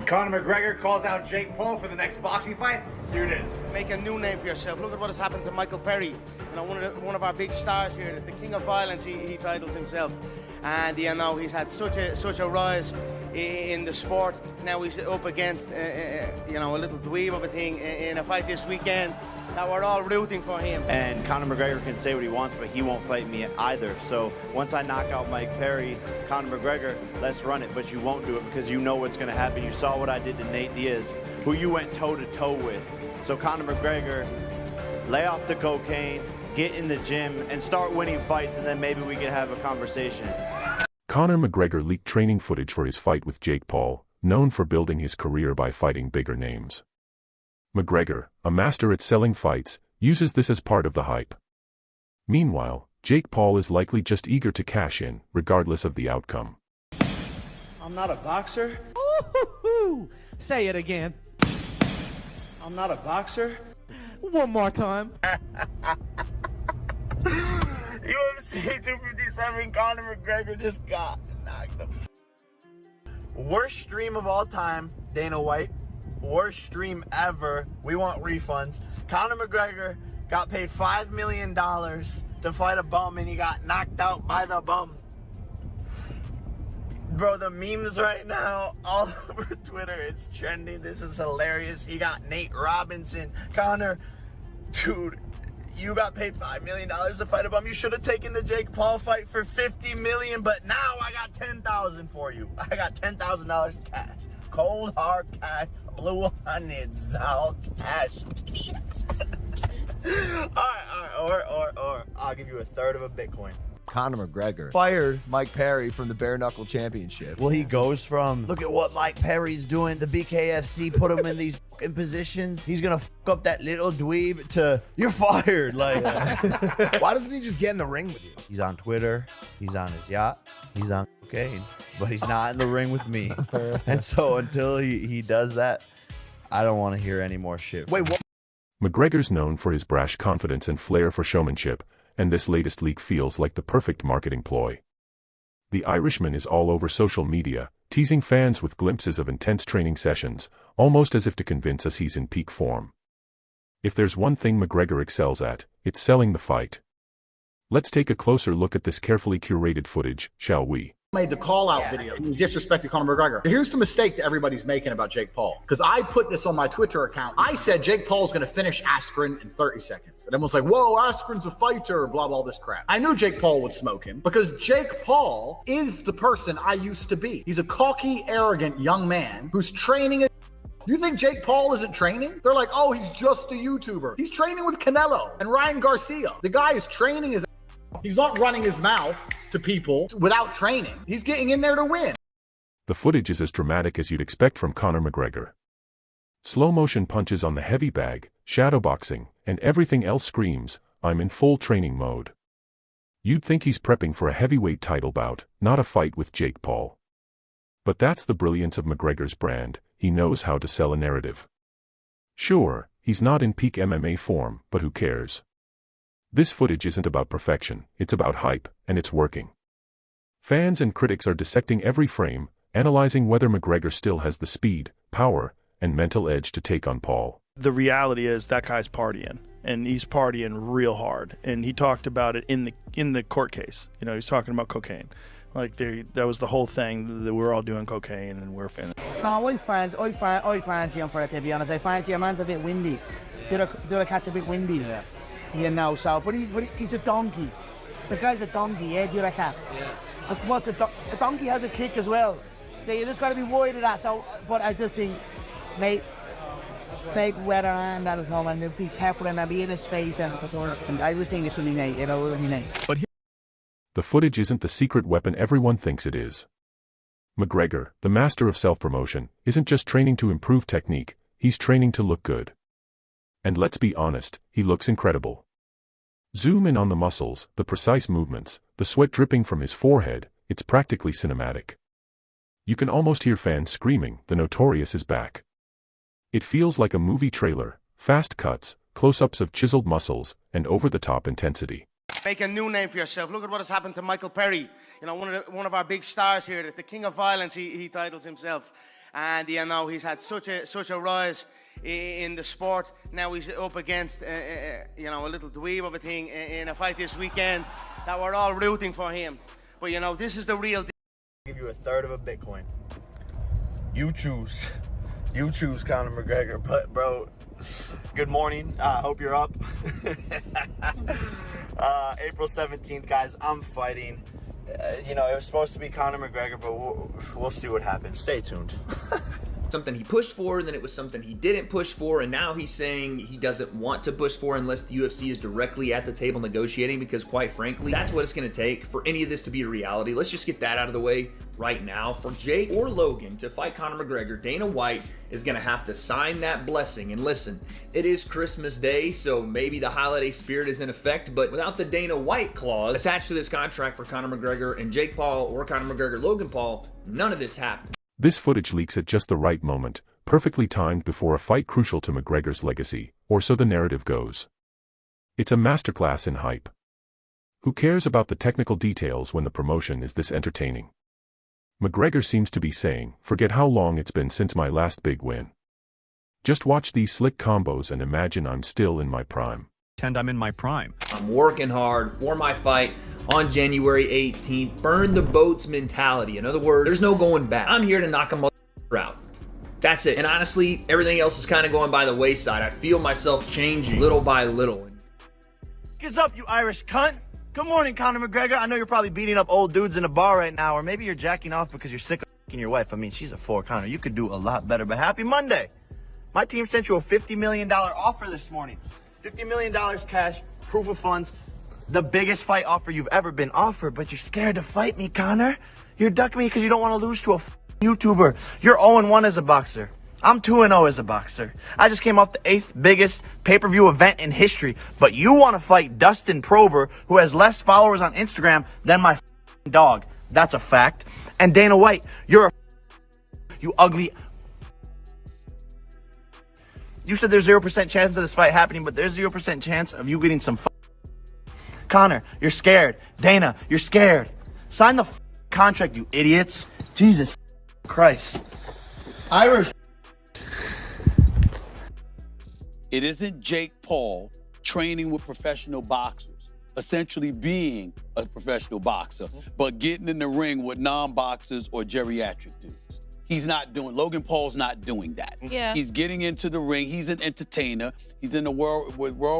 Conor McGregor calls out Jake Paul for the next boxing fight. Here it is. Make a new name for yourself. Look at what has happened to Michael Perry. You know, one of our big stars here, the king of violence. He titles himself, and you know he's had such a rise in the sport. Now he's up against you know, a little dweeb of a thing in a fight this weekend. That we're all rooting for him. And Conor McGregor can say what he wants, but he won't fight me either. So once I knock out Mike Perry, Conor McGregor, let's run it. But you won't do it because you know what's going to happen. You saw what I did to Nate Diaz, who you went toe-to-toe with. So Conor McGregor, lay off the cocaine, get in the gym, and start winning fights, and then maybe we can have a conversation. Conor McGregor leaked training footage for his fight with Jake Paul, known for building his career by fighting bigger names. McGregor, a master at selling fights, uses this as part of the hype. Meanwhile, Jake Paul is likely just eager to cash in, regardless of the outcome. I'm not a boxer. Ooh, say it again. I'm not a boxer. One more time. UFC 257, Conor McGregor just got knocked the worst stream of all time, Dana White. Worst stream ever. We want refunds. Conor McGregor got paid $5 million to fight a bum, and he got knocked out by the bum. Bro, the memes right now all over Twitter, it's trending. This is hilarious. He got Nate Robinson. Conor, dude, you got paid $5 million to fight a bum. You should have taken the Jake Paul fight for $50 million, but now I got $10,000 for you. I got $10,000 cash. Cold hard cash, blue hundreds, all cash. Alright, or I'll give you a third of a Bitcoin. Conor McGregor fired Mike Perry from the Bare Knuckle Championship. Well, he goes from, look at what Mike Perry's doing, the BKFC put him in these fucking positions, he's gonna fuck up that little dweeb, to, you're fired. Like, Why doesn't he just get in the ring with you? he's on Twitter, he's on his yacht, he's on cocaine, but he's not in the ring with me. And so until he does that, I don't want to hear any more shit. Wait, what? McGregor's known for his brash confidence and flair for showmanship, and this latest leak feels like the perfect marketing ploy. The Irishman is all over social media, teasing fans with glimpses of intense training sessions, almost as if to convince us he's in peak form. If there's one thing McGregor excels at, it's selling the fight. Let's take a closer look at this carefully curated footage, shall we? Made the call-out video. You disrespected Conor McGregor. Here's the mistake that everybody's making about Jake Paul. Because I put this on my Twitter account. I said Jake Paul's going to finish Askren in 30 seconds. And everyone's like, whoa, Askren's a fighter, blah, blah, this crap. I knew Jake Paul would smoke him because Jake Paul is the person I used to be. He's a cocky, arrogant young man who's training. You think Jake Paul isn't training? They're like, oh, he's just a YouTuber. He's training with Canelo and Ryan Garcia. The guy is training his. He's not running his mouth to people without training. He's getting in there to win. The footage is as dramatic as you'd expect from Conor McGregor. Slow-motion punches on the heavy bag, shadowboxing, and everything else screams, I'm in full training mode. You'd think he's prepping for a heavyweight title bout, not a fight with Jake Paul. But that's the brilliance of McGregor's brand, he knows how to sell a narrative. Sure, he's not in peak MMA form, but who cares? This footage isn't about perfection, it's about hype, and it's working. Fans and critics are dissecting every frame, analyzing whether McGregor still has the speed, power, and mental edge to take on Paul. The reality is that guy's partying, and he's partying real hard. And he talked about it in the court case. You know, he's talking about cocaine. Like that was the whole thing, that we're all doing cocaine and we're finished. No, I fancy him for it, to be honest. I fancy a man's a bit windy. The other cat's a bit windy. Yeah. You know, so, but he's a donkey. The guy's a donkey, yeah, the other cat. Yeah. But what's a donkey has a kick as well. So you just got to be worried of that. So, but I just think, mate, fake weather and that'll come and there'll be pepper and I'll be in his face and I just think this will be Nate, you know, But the footage isn't the secret weapon everyone thinks it is. McGregor, the master of self-promotion, isn't just training to improve technique, he's training to look good. And let's be honest, he looks incredible. Zoom in on the muscles, the precise movements, the sweat dripping from his forehead, it's practically cinematic. You can almost hear fans screaming, the Notorious is back. It feels like a movie trailer, fast cuts, close-ups of chiseled muscles, and over-the-top intensity. Make a new name for yourself. Look at what has happened to Michael Perry. You know, one of our big stars here, the king of violence, he titles himself. and you know he's had such a rise in the sport. Now he's up against you know, a little dweeb of a thing in a fight this weekend that we're all rooting for him. But you know, this is the real deal. Give you a third of a Bitcoin. You choose. You choose Conor McGregor. But bro, good morning. Hope you're up. April 17th, guys. I'm fighting. You know, it was supposed to be Conor McGregor, but we'll see what happens. Stay tuned. Something he pushed for, and then it was something he didn't push for, and now he's saying he doesn't want to push for unless the UFC is directly at the table negotiating, because quite frankly, that's what it's going to take for any of this to be a reality. Let's just get that out of the way right now. For Jake or Logan to fight Conor McGregor, Dana White is going to have to sign that blessing. And listen, it is Christmas Day, so maybe the holiday spirit is in effect, but without the Dana White clause attached to this contract for Conor McGregor and Jake Paul, or Conor McGregor, Logan Paul, none of this happened. This footage leaks at just the right moment, perfectly timed before a fight crucial to McGregor's legacy, or so the narrative goes. It's a masterclass in hype. Who cares about the technical details when the promotion is this entertaining? McGregor seems to be saying, forget how long it's been since my last big win. Just watch these slick combos and imagine I'm still in my prime. I'm in my prime. I'm working hard for my fight on January 18th. Burn the boats mentality. In other words, there's no going back. I'm here to knock a motherfucker out. That's it. And honestly, everything else is kind of going by the wayside. I feel myself changing little by little. What's up, you Irish cunt? Good morning, Conor McGregor. I know you're probably beating up old dudes in a bar right now, or maybe you're jacking off because you're sick of f***ing your wife. I mean, she's a 4, Conor. You could do a lot better, but happy Monday. My team sent you a $50 million offer this morning. $50 million cash, proof of funds, the biggest fight offer you've ever been offered, but you're scared to fight me, Conor. You're ducking me because you don't want to lose to a YouTuber. You're 0-1 as a boxer. I'm 2-0 as a boxer. I just came off the 8th biggest pay-per-view event in history, but you want to fight Dustin Poirier, who has less followers on Instagram than my dog. That's a fact. And Dana White, you're you ugly. You said there's 0% chance of this fight happening, but there's 0% chance of you getting some Conor, you're scared. Dana, you're scared. Sign the contract, you idiots. Jesus Christ. Irish. It isn't Jake Paul training with professional boxers, essentially being a professional boxer, but getting in the ring with non-boxers or geriatric dudes. He's not doing, Logan Paul's not doing that. Yeah. He's getting into the ring. He's an entertainer. He's in the world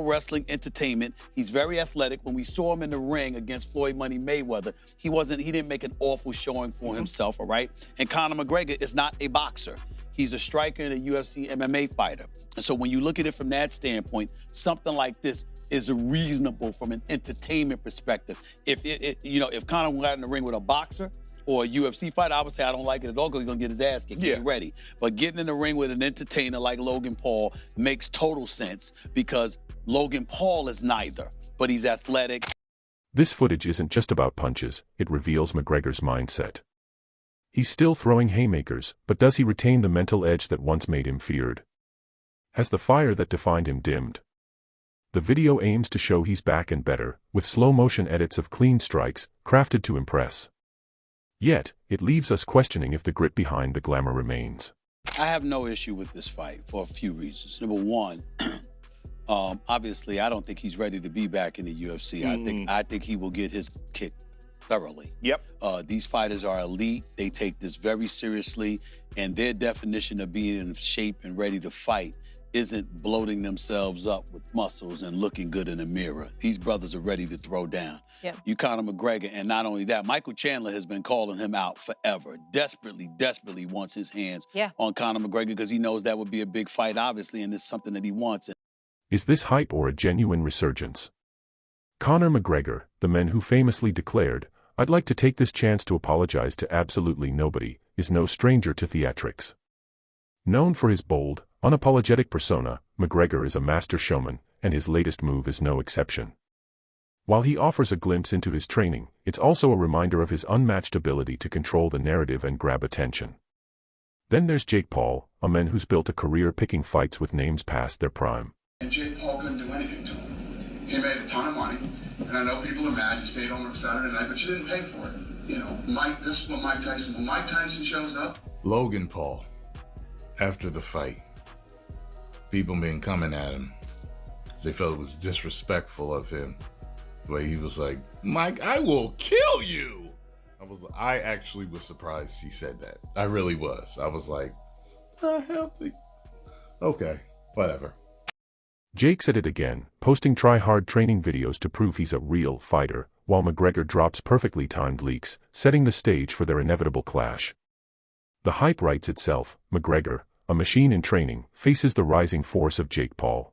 wrestling entertainment. He's very athletic. When we saw him in the ring against Floyd Money Mayweather, he didn't make an awful showing for himself, all right? And Conor McGregor is not a boxer. He's a striker and a UFC MMA fighter. And so when you look at it from that standpoint, something like this is reasonable from an entertainment perspective. If Conor got in the ring with a boxer or a UFC fighter, I would say I don't like it at all because he's going to get his ass kicked. Get ready. But getting in the ring with an entertainer like Logan Paul makes total sense because Logan Paul is neither, but he's athletic. This footage isn't just about punches, it reveals McGregor's mindset. He's still throwing haymakers, but does he retain the mental edge that once made him feared? Has the fire that defined him dimmed? The video aims to show he's back and better, with slow-motion edits of clean strikes, crafted to impress. Yet, it leaves us questioning if the grit behind the glamour remains. I have no issue with this fight for a few reasons. Number one, obviously, I don't think he's ready to be back in the UFC. I think he will get his kick thoroughly. Yep. These fighters are elite. They take this very seriously, and their definition of being in shape and ready to fight isn't bloating themselves up with muscles and looking good in the mirror. These brothers are ready to throw down. Yep. You Conor McGregor, and not only that, Michael Chandler has been calling him out forever. Desperately wants his hands on Conor McGregor because he knows that would be a big fight, obviously, and it's something that he wants. Is this hype or a genuine resurgence? Conor McGregor, the man who famously declared, "I'd like to take this chance to apologize to absolutely nobody," is no stranger to theatrics. Known for his bold, unapologetic persona, McGregor is a master showman, and his latest move is no exception. While he offers a glimpse into his training, it's also a reminder of his unmatched ability to control the narrative and grab attention. Then there's Jake Paul, a man who's built a career picking fights with names past their prime. And Jake Paul couldn't do anything to him. He made a ton of money, and I know people are mad. You stayed home on Saturday night, but you didn't pay for it. You know, this is what Mike Tyson. When Mike Tyson shows up, Logan Paul, after the fight, people been coming at him. They felt it was disrespectful of him. The way he was like, Mike, I will kill you. I actually was surprised he said that. I really was. I was like, okay, whatever. Jake said it again, posting try-hard training videos to prove he's a real fighter, while McGregor drops perfectly timed leaks, setting the stage for their inevitable clash. The hype writes itself. McGregor, a machine in training, faces the rising force of Jake Paul.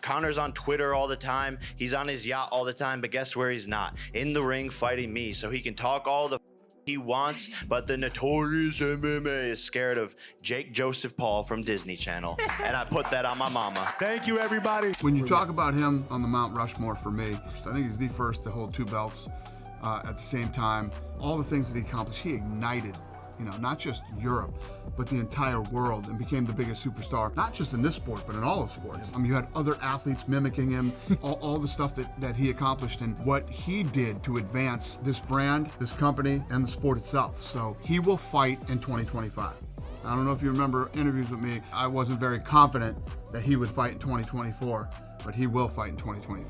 Conor's on Twitter all the time. He's on his yacht all the time, but guess where he's not? In the ring fighting me, so he can talk all the he wants, but the notorious MMA is scared of Jake Joseph Paul from Disney Channel. And I put that on my mama. Thank you, everybody. When you talk about him on the Mount Rushmore for me, I think he's the first to hold 2 belts at the same time. All the things that he accomplished, he ignited, not just Europe, but the entire world, and became the biggest superstar, not just in this sport, but in all of sports. You had other athletes mimicking him, all the stuff that he accomplished and what he did to advance this brand, this company, and the sport itself. So he will fight in 2025. I don't know if you remember interviews with me, I wasn't very confident that he would fight in 2024, but he will fight in 2025.